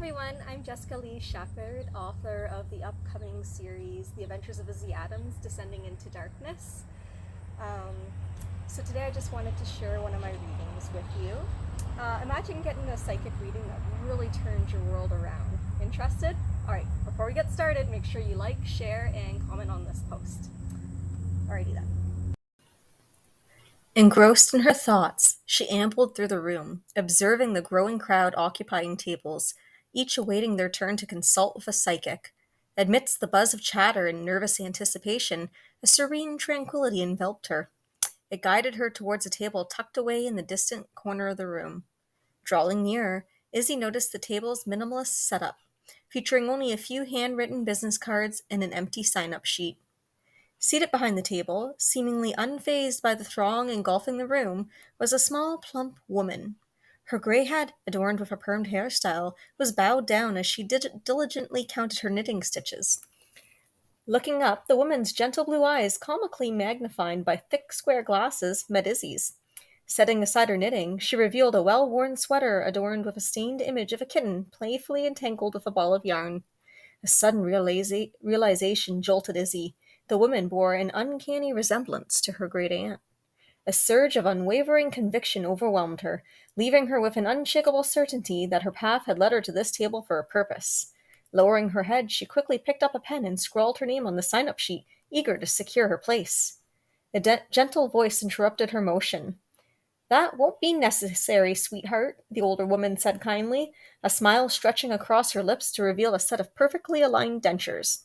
everyone, I'm Jessica Lee Shepherd, author of the upcoming series The Adventures of Izzy Adams Descending into Darkness. Um, so today I just wanted to share one of my readings with you. Imagine getting a psychic reading that really turns your world around. Interested? Alright, before we get started, make sure you like, share, and comment on this post. Alrighty then. Engrossed in her thoughts, she ambled through the room, observing the growing crowd occupying tables, each awaiting their turn to consult with a psychic. Amidst the buzz of chatter and nervous anticipation, a serene tranquility enveloped her. It guided her towards a table tucked away in the distant corner of the room. Drawing nearer, Izzy noticed the table's minimalist setup, featuring only a few handwritten business cards and an empty sign-up sheet. Seated behind the table, seemingly unfazed by the throng engulfing the room, was a small, plump woman. Her gray head, adorned with a permed hairstyle, was bowed down as she diligently counted her knitting stitches. Looking up, the woman's gentle blue eyes, comically magnified by thick square glasses, met Izzy's. Setting aside her knitting, she revealed a well-worn sweater adorned with a stained image of a kitten playfully entangled with a ball of yarn. A sudden realization jolted Izzy. The woman bore an uncanny resemblance to her great aunt. A surge of unwavering conviction overwhelmed her, leaving her with an unshakable certainty that her path had led her to this table for a purpose. Lowering her head, she quickly picked up a pen and scrawled her name on the sign-up sheet, eager to secure her place. A gentle voice interrupted her motion. "That won't be necessary, sweetheart," the older woman said kindly, a smile stretching across her lips to reveal a set of perfectly aligned dentures.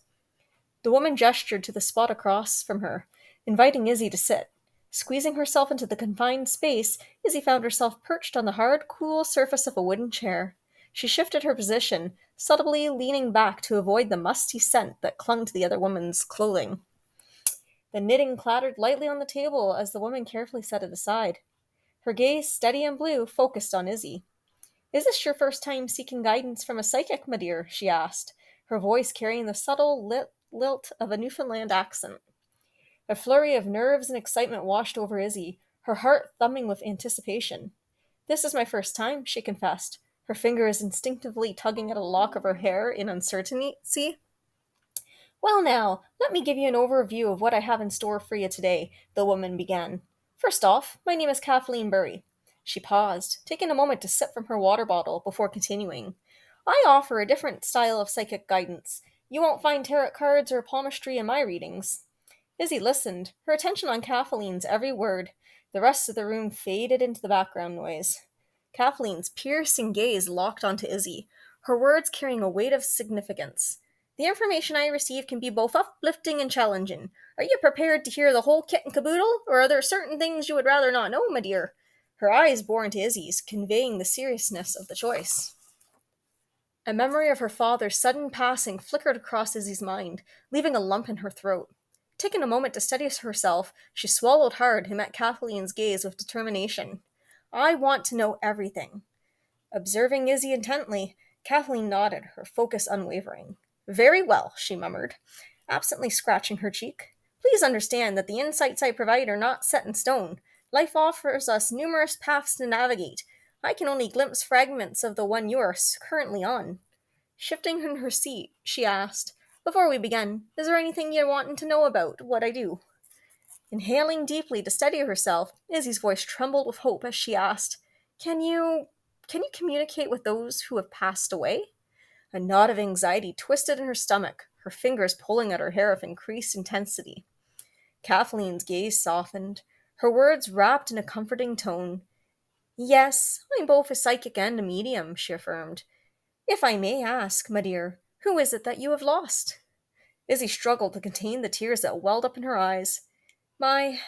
The woman gestured to the spot across from her, inviting Izzy to sit. Squeezing herself into the confined space, Izzy found herself perched on the hard, cool surface of a wooden chair. She shifted her position, subtly leaning back to avoid the musty scent that clung to the other woman's clothing. The knitting clattered lightly on the table as the woman carefully set it aside. Her gaze, steady and blue, focused on Izzy. "Is this your first time seeking guidance from a psychic, my dear?" she asked, her voice carrying the subtle lilt of a Newfoundland accent. A flurry of nerves and excitement washed over Izzy, her heart thumping with anticipation. "This is my first time," she confessed, her fingers instinctively tugging at a lock of her hair in uncertainty. "Well now, let me give you an overview of what I have in store for you today," the woman began. "First off, my name is Kathleen Burry." She paused, taking a moment to sip from her water bottle before continuing. "I offer a different style of psychic guidance. You won't find tarot cards or palmistry in my readings." Izzy listened, her attention on Kathleen's every word. The rest of the room faded into the background noise. Kathleen's piercing gaze locked onto Izzy, her words carrying a weight of significance. "The information I receive can be both uplifting and challenging. Are you prepared to hear the whole kit and caboodle, or are there certain things you would rather not know, my dear?" Her eyes bore into Izzy's, conveying the seriousness of the choice. A memory of her father's sudden passing flickered across Izzy's mind, leaving a lump in her throat. Taking a moment to steady herself, she swallowed hard and met Kathleen's gaze with determination. "I want to know everything." Observing Izzy intently, Kathleen nodded, her focus unwavering. "Very well," she murmured, absently scratching her cheek. "Please understand that the insights I provide are not set in stone. Life offers us numerous paths to navigate. I can only glimpse fragments of the one you are currently on." Shifting in her seat, she asked, "Before we begin, is there anything you want to know about what I do?" Inhaling deeply to steady herself, Izzy's voice trembled with hope as she asked, "Can you communicate with those who have passed away?" A knot of anxiety twisted in her stomach, her fingers pulling at her hair with increased intensity. Kathleen's gaze softened, her words wrapped in a comforting tone. "Yes, I'm both a psychic and a medium," she affirmed. "If I may ask, my dear, who is it that you have lost?" Izzy struggled to contain the tears that welled up in her eyes. My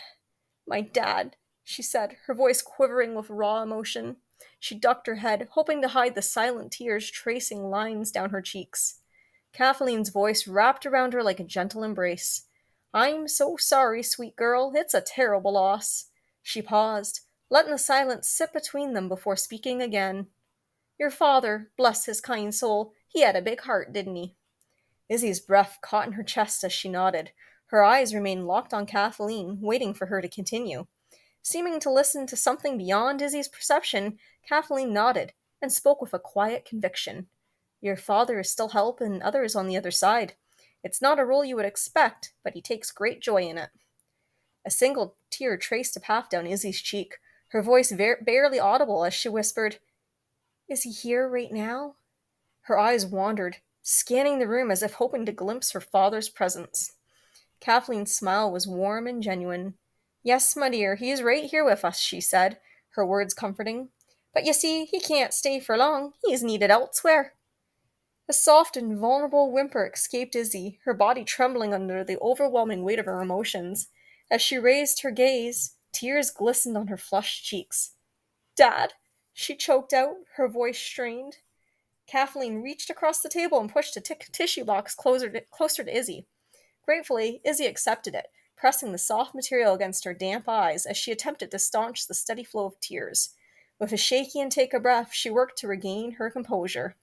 My dad," she said, her voice quivering with raw emotion. She ducked her head, hoping to hide the silent tears tracing lines down her cheeks. Kathleen's voice wrapped around her like a gentle embrace. "I'm so sorry, sweet girl. It's a terrible loss." She paused, letting the silence sit between them before speaking again. "Your father, bless his kind soul, he had a big heart, didn't he?" Izzy's breath caught in her chest as she nodded. Her eyes remained locked on Kathleen, waiting for her to continue. Seeming to listen to something beyond Izzy's perception, Kathleen nodded and spoke with a quiet conviction. Your father is still helping others on the other side. It's not a role you would expect, but he takes great joy in it. A single tear traced a path down Izzy's cheek, her voice barely audible as she whispered, "Is he here right now?" Her eyes wandered, scanning the room as if hoping to glimpse her father's presence. Kathleen's smile was warm and genuine. "Yes, my dear, he is right here with us," she said, her words comforting. "But you see, he can't stay for long. He is needed elsewhere." A soft and vulnerable whimper escaped Izzy, her body trembling under the overwhelming weight of her emotions. As she raised her gaze, tears glistened on her flushed cheeks. "Dad!" she choked out, her voice strained. Kathleen reached across the table and pushed a tissue box closer to Izzy. Gratefully, Izzy accepted it, pressing the soft material against her damp eyes as she attempted to staunch the steady flow of tears. With a shaky intake of breath, she worked to regain her composure.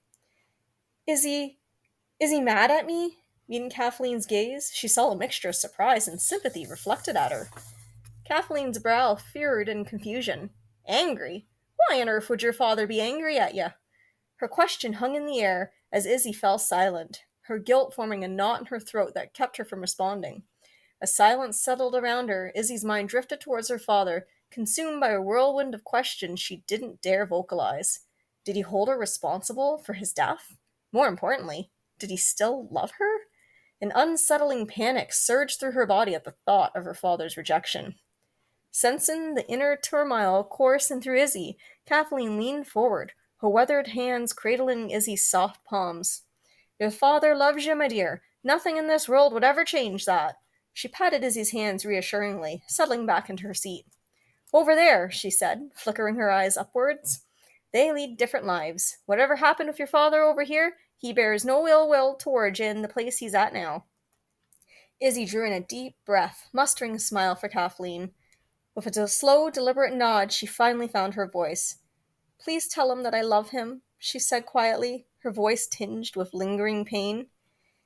Izzy, Is he mad at me?" Meeting Kathleen's gaze, she saw a mixture of surprise and sympathy reflected at her. Kathleen's brow furrowed in confusion. "Angry? Why on earth would your father be angry at you?" Her question hung in the air as Izzy fell silent, her guilt forming a knot in her throat that kept her from responding. As silence settled around her, Izzy's mind drifted towards her father, consumed by a whirlwind of questions she didn't dare vocalize. Did he hold her responsible for his death? More importantly, did he still love her? An unsettling panic surged through her body at the thought of her father's rejection. Sensing the inner turmoil coursing through Izzy, Kathleen leaned forward, her weathered hands cradling Izzy's soft palms. "Your father loves you, my dear. Nothing in this world would ever change that." She patted Izzy's hands reassuringly, settling back into her seat. "Over there," she said, flickering her eyes upwards. "They lead different lives. Whatever happened with your father over here, he bears no ill will towards you in the place he's at now." Izzy drew in a deep breath, mustering a smile for Kathleen. With a slow, deliberate nod, she finally found her voice. "Please tell him that I love him," she said quietly, her voice tinged with lingering pain.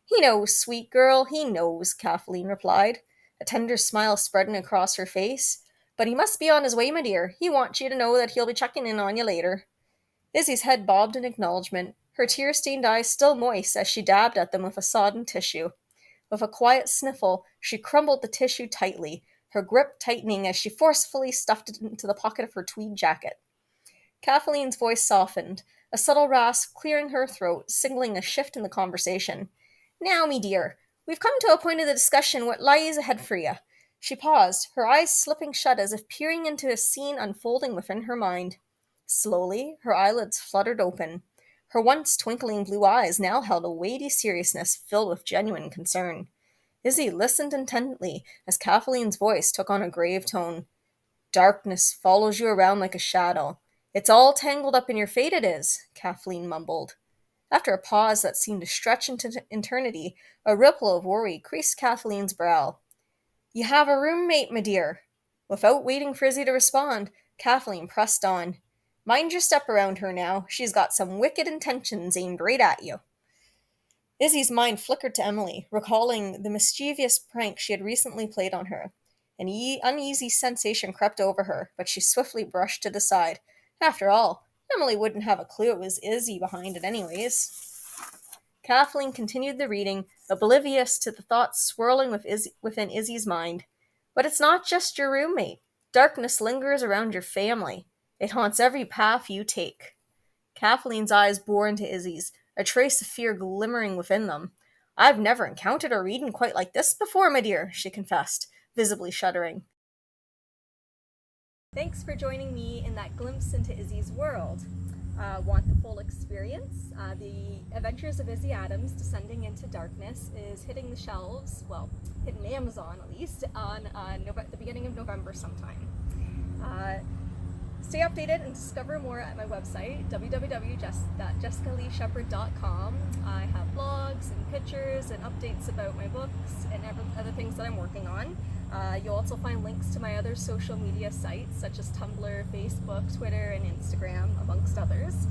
"He knows, sweet girl, he knows," Kathleen replied, a tender smile spreading across her face. "But he must be on his way, my dear. He wants you to know that he'll be checking in on you later." Izzy's head bobbed in acknowledgement, her tear-stained eyes still moist as she dabbed at them with a sodden tissue. With a quiet sniffle, she crumbled the tissue tightly, her grip tightening as she forcefully stuffed it into the pocket of her tweed jacket. Kathleen's voice softened, a subtle rasp clearing her throat, signaling a shift in the conversation. "Now, me dear, we've come to a point of the discussion what lies ahead for you." She paused, her eyes slipping shut as if peering into a scene unfolding within her mind. Slowly, her eyelids fluttered open. Her once twinkling blue eyes now held a weighty seriousness filled with genuine concern. Izzy listened intently as Kathleen's voice took on a grave tone. "Darkness follows you around like a shadow. It's all tangled up in your fate, it is," Kathleen mumbled. After a pause that seemed to stretch into eternity, a ripple of worry creased Kathleen's brow. "You have a roommate, my dear." Without waiting for Izzy to respond, Kathleen pressed on. "Mind your step around her now. She's got some wicked intentions aimed right at you." Izzy's mind flickered to Emily, recalling the mischievous prank she had recently played on her. An uneasy sensation crept over her, but she swiftly brushed to the side. After all, Emily wouldn't have a clue it was Izzy behind it anyways. Kathleen continued the reading, oblivious to the thoughts swirling within Izzy's mind. "But it's not just your roommate. Darkness lingers around your family. It haunts every path you take." Kathleen's eyes bore into Izzy's, a trace of fear glimmering within them. "I've never encountered a reading quite like this before, my dear," she confessed, visibly shuddering. Thanks for joining me in that glimpse into Izzy's world. Want the full experience? The Adventures of Izzy Adams, Descending into Darkness, is hitting the shelves, well, hitting Amazon at least, on the beginning of November sometime. Stay updated and discover more at my website, www.jessicaleeshepherd.com. I have blogs and pictures and updates about my books and other things that I'm working on. You'll also find links to my other social media sites, such as Tumblr, Facebook, Twitter, and Instagram, amongst others.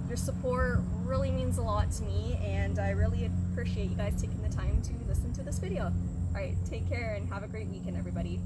Your support really means a lot to me, and I really appreciate you guys taking the time to listen to this video. Alright, take care and have a great weekend, everybody.